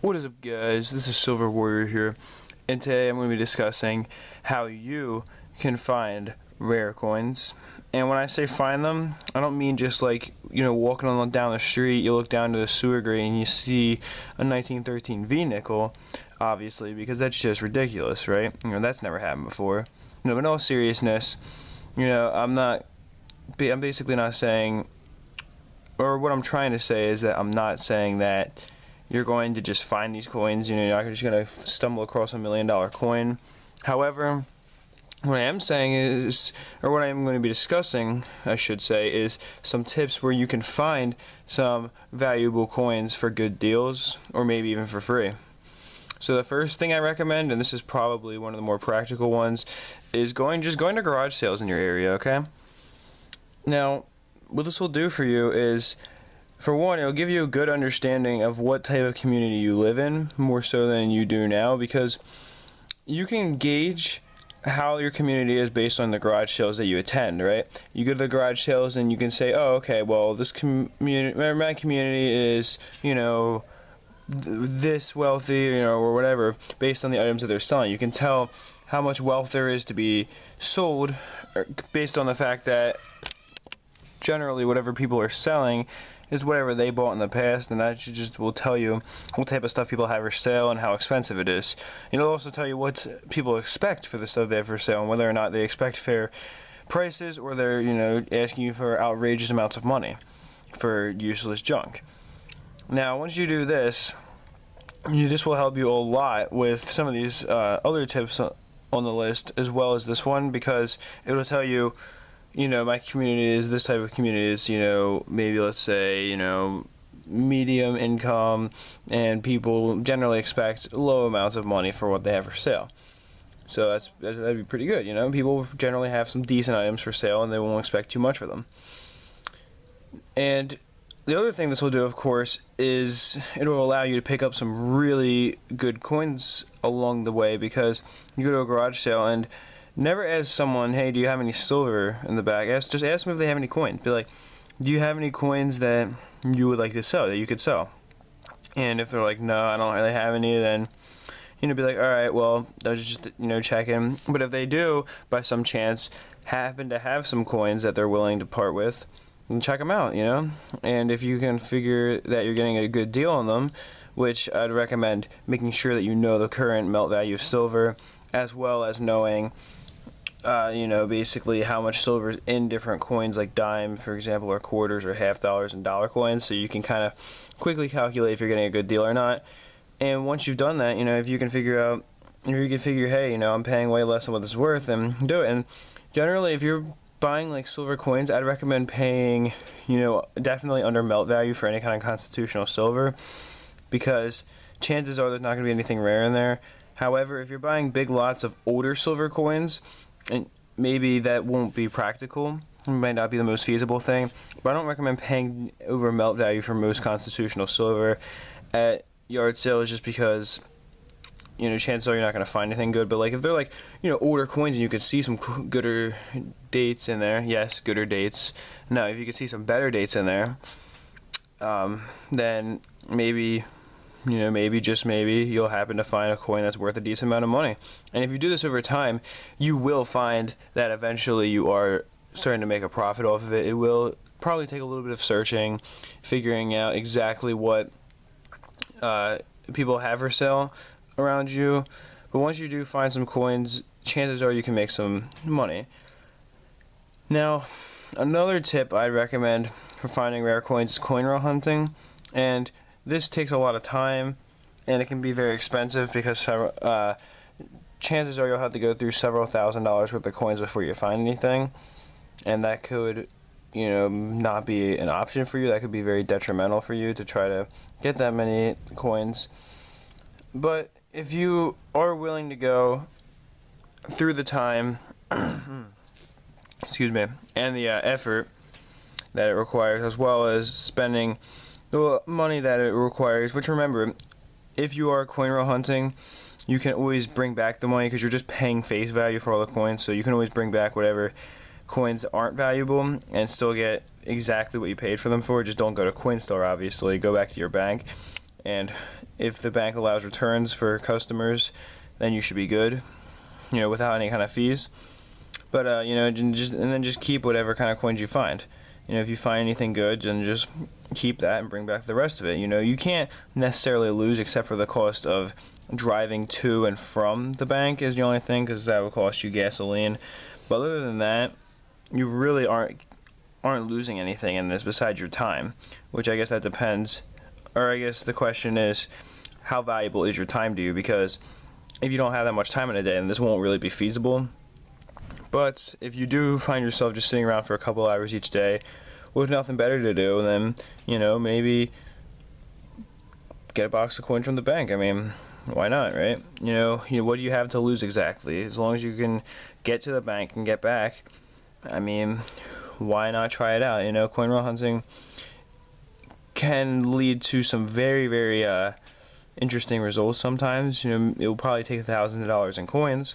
What is up, guys? This is Silver Warrior here, and today I'm going to be discussing how you can find rare coins. And when I say find them, I don't mean just like, walking on down the street, you look down to the sewer grate and you see a 1913 V nickel, obviously, because that's just ridiculous, right? That's never happened before. But in all seriousness, I'm basically not saying, or what I'm trying to say is that I'm not saying that you're going to just find these coins. You're not just going to stumble across $1 million coin. However, what I am saying is, or what I am going to be discussing, I should say, is some tips where you can find some valuable coins for good deals, or maybe even for free. So the first thing I recommend, and this is probably one of the more practical ones, is just going to garage sales in your area, okay? Now, what this will do for you is, for one, it'll give you a good understanding of what type of community you live in, more so than you do now, because you can gauge how your community is based on the garage sales that you attend, right? You go to the garage sales and you can say, oh, okay, well, this my community is, this wealthy, or whatever, based on the items that they're selling. You can tell how much wealth there is to be sold based on the fact that generally whatever people are selling is whatever they bought in the past, and that just will tell you what type of stuff people have for sale and how expensive it is. It'll also tell you what people expect for the stuff they have for sale and whether or not they expect fair prices or they're, asking you for outrageous amounts of money for useless junk. Now, once you do this, this will help you a lot with some of these other tips on the list, as well as this one, because it will tell you, my community is this type of community is, maybe let's say, medium income, and people generally expect low amounts of money for what they have for sale. So that'd be pretty good, People generally have some decent items for sale and they won't expect too much for them. And the other thing this will do, of course, is it will allow you to pick up some really good coins along the way, because you go to a garage sale and never ask someone, hey, do you have any silver in the bag? Just ask them if they have any coins. Be like, do you have any coins that you would like to sell, that you could sell? And if they're like, no, I don't really have any, then, be like, all right, well, they'll just, check in. But if they do, by some chance, happen to have some coins that they're willing to part with, then check them out, And if you can figure that you're getting a good deal on them, which I'd recommend making sure that you know the current melt value of silver, as well as knowing basically how much silver is in different coins, like dime, for example, or quarters, or half dollars and dollar coins, so you can kind of quickly calculate if you're getting a good deal or not. And once you've done that, if you can figure, hey, I'm paying way less than what this is worth, then do it. And generally, if you're buying like silver coins, I'd recommend paying, definitely under melt value for any kind of constitutional silver, because chances are there's not going to be anything rare in there. However, if you're buying big lots of older silver coins, and maybe that won't be practical, it might not be the most feasible thing, but I don't recommend paying over melt value for most constitutional silver at yard sales, just because, chances are you're not going to find anything good. But like if they're like, older coins and you could see some gooder dates in there, yes, gooder dates. Now, if you could see some better dates in there, then maybe, just maybe you'll happen to find a coin that's worth a decent amount of money. And if you do this over time, you will find that eventually you are starting to make a profit off of it. It will probably take a little bit of searching, figuring out exactly what people have for sale around you. But once you do find some coins, chances are you can make some money. Now, another tip I'd recommend for finding rare coins is coin roll hunting. And this takes a lot of time, and it can be very expensive, because chances are you'll have to go through several $1,000s worth of coins before you find anything, and that could, not be an option for you. That could be very detrimental for you to try to get that many coins. But if you are willing to go through the time, excuse me, and the effort that it requires, as well as spending the money that it requires, which, remember, if you are coin roll hunting, you can always bring back the money, because you're just paying face value for all the coins, so you can always bring back whatever coins aren't valuable and still get exactly what you paid for them for. Just don't go to Coinstar, obviously. Go back to your bank. and if the bank allows returns for customers, then you should be good, without any kind of fees. But and then just keep whatever kind of coins you find. If you find anything good, then just keep that and bring back the rest of it. You can't necessarily lose except for the cost of driving to and from the bank is the only thing, because that would cost you gasoline. But other than that, you really aren't losing anything in this besides your time, which I guess that depends. Or I guess the question is, how valuable is your time to you? Because if you don't have that much time in a day, then this won't really be feasible. But if you do find yourself just sitting around for a couple hours each day with nothing better to do, then, maybe get a box of coins from the bank. I mean, why not, right? What do you have to lose exactly? As long as you can get to the bank and get back, I mean, why not try it out? Coin roll hunting can lead to some very, very interesting results sometimes. It will probably take thousands of dollars in coins.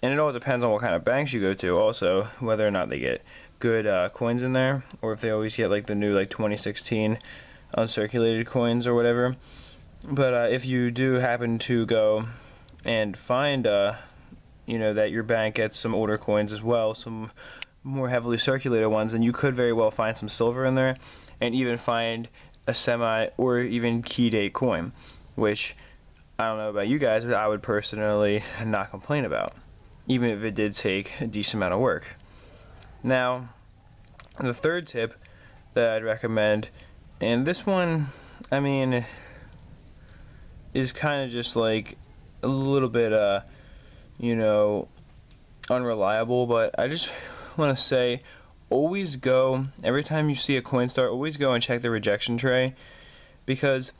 And it all depends on what kind of banks you go to also, whether or not they get good coins in there, or if they always get like the new 2016 uncirculated coins or whatever. But if you do happen to go and find that your bank gets some older coins as well, some more heavily circulated ones, then you could very well find some silver in there, and even find a semi or even key date coin, which I don't know about you guys, but I would personally not complain about, even if it did take a decent amount of work. Now, the third tip that I'd recommend, and this one, I mean, is kind of just like a little bit, unreliable, but I just want to say, always go, every time you see a Coinstar, always go and check the rejection tray, because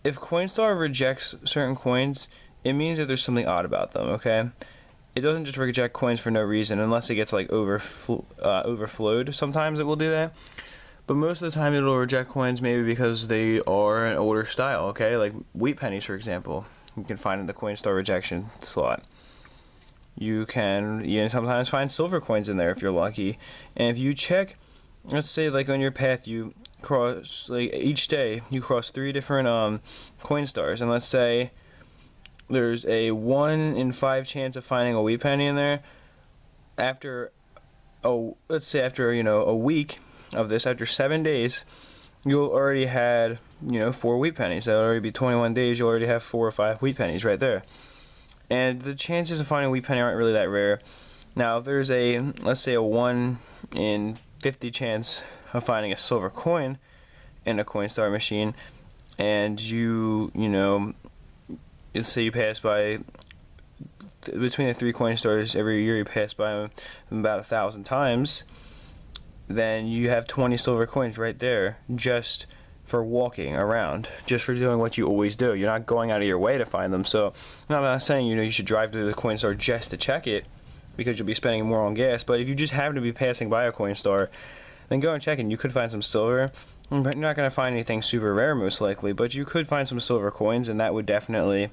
if Coinstar rejects certain coins, it means that there's something odd about them, okay? It doesn't just reject coins for no reason, unless it gets like overflowed. Sometimes it will do that, but most of the time it'll reject coins maybe because they are an older style, okay? Like wheat pennies, for example, you can find in the Coinstar rejection slot. You can sometimes find silver coins in there if you're lucky. And if you check, let's say like on your path you cross, like each day you cross 3 different Coinstars, and let's say there's a 1 in 5 chance of finding a wheat penny in there. Let's say after a week of this, after 7 days, you'll already had 4 wheat pennies. That'll already be 21 days. You'll already have 4 or 5 wheat pennies right there. And the chances of finding a wheat penny aren't really that rare. Now, if there's let's say a 1 in 50 chance of finding a silver coin in a Coinstar machine, and let's say you pass by, between the 3 Coinstars every year you pass by them about 1,000 times, then you have 20 silver coins right there just for walking around, just for doing what you always do. You're not going out of your way to find them. So I'm not saying you should drive to the Coinstar just to check it, because you'll be spending more on gas. But if you just happen to be passing by a Coinstar, then go and check it. You could find some silver. You're not going to find anything super rare most likely, but you could find some silver coins, and that would definitely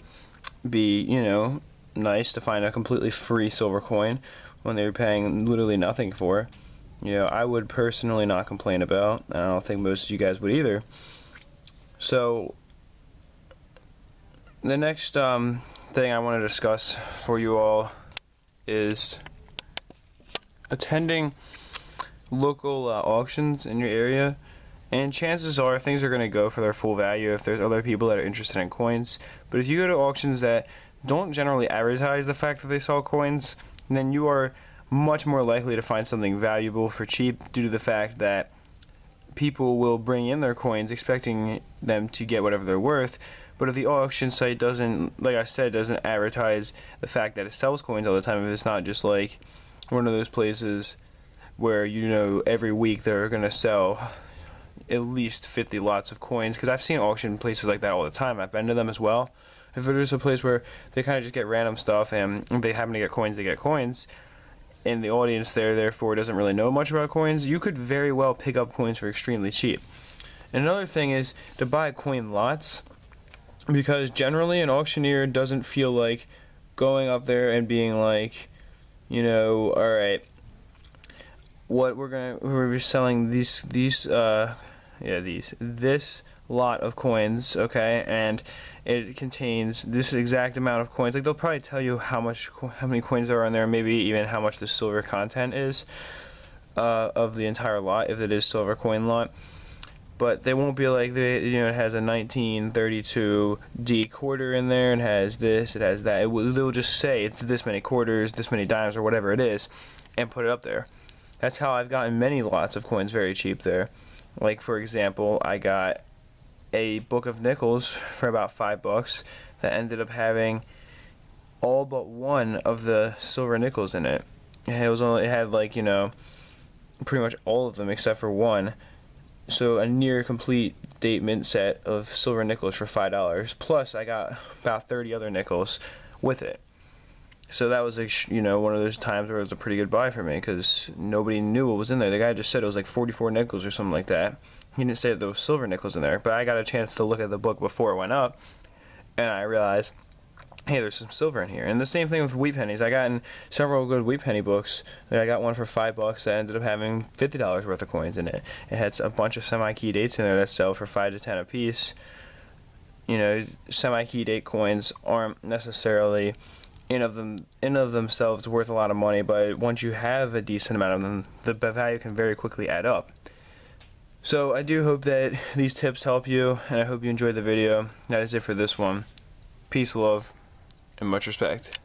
be nice to find a completely free silver coin when they were paying literally nothing for. I would personally not complain about. I don't think most of you guys would either. So the next thing I want to discuss for you all is attending local auctions in your area. And chances are things are going to go for their full value if there's other people that are interested in coins. But if you go to auctions that don't generally advertise the fact that they sell coins, then you are much more likely to find something valuable for cheap, due to the fact that people will bring in their coins expecting them to get whatever they're worth. But if the auction site doesn't, like I said, doesn't advertise the fact that it sells coins all the time, if it's not just like one of those places where every week they're going to sell at least 50 lots of coins, because I've seen auction places like that all the time. I've been to them as well. If there's a place where they kind of just get random stuff and if they happen to get coins, they get coins, and the audience there therefore doesn't really know much about coins, you could very well pick up coins for extremely cheap. And another thing is to buy coin lots, because generally an auctioneer doesn't feel like going up there and being like, alright, we're selling this lot of coins, okay, and it contains this exact amount of coins. Like, they'll probably tell you how many coins there are in there, maybe even how much the silver content is of the entire lot, if it is silver coin lot. But they won't be like, it has a 1932 D quarter in there, and has this, it has that. They'll just say it's this many quarters, this many dimes, or whatever it is, and put it up there. That's how I've gotten many lots of coins very cheap there. Like, for example, I got a book of nickels for about $5 that ended up having all but one of the silver nickels in it. It had like, pretty much all of them except for one. So a near complete date mint set of silver nickels for $5. Plus I got about 30 other nickels with it. So that was, like, one of those times where it was a pretty good buy for me, because nobody knew what was in there. The guy just said it was like 44 nickels or something like that. He didn't say that there was silver nickels in there, but I got a chance to look at the book before it went up, and I realized, hey, there's some silver in here. And the same thing with wheat pennies. I got in several good wheat penny books. I got one for $5 that ended up having $50 worth of coins in it. It had a bunch of semi-key dates in there that sell for 5 to 10 a piece. Semi-key date coins aren't necessarily in of themselves worth a lot of money, but once you have a decent amount of them, the value can very quickly add up. So I do hope that these tips help you, and I hope you enjoyed the video. That is it for this one. Peace, love, and much respect.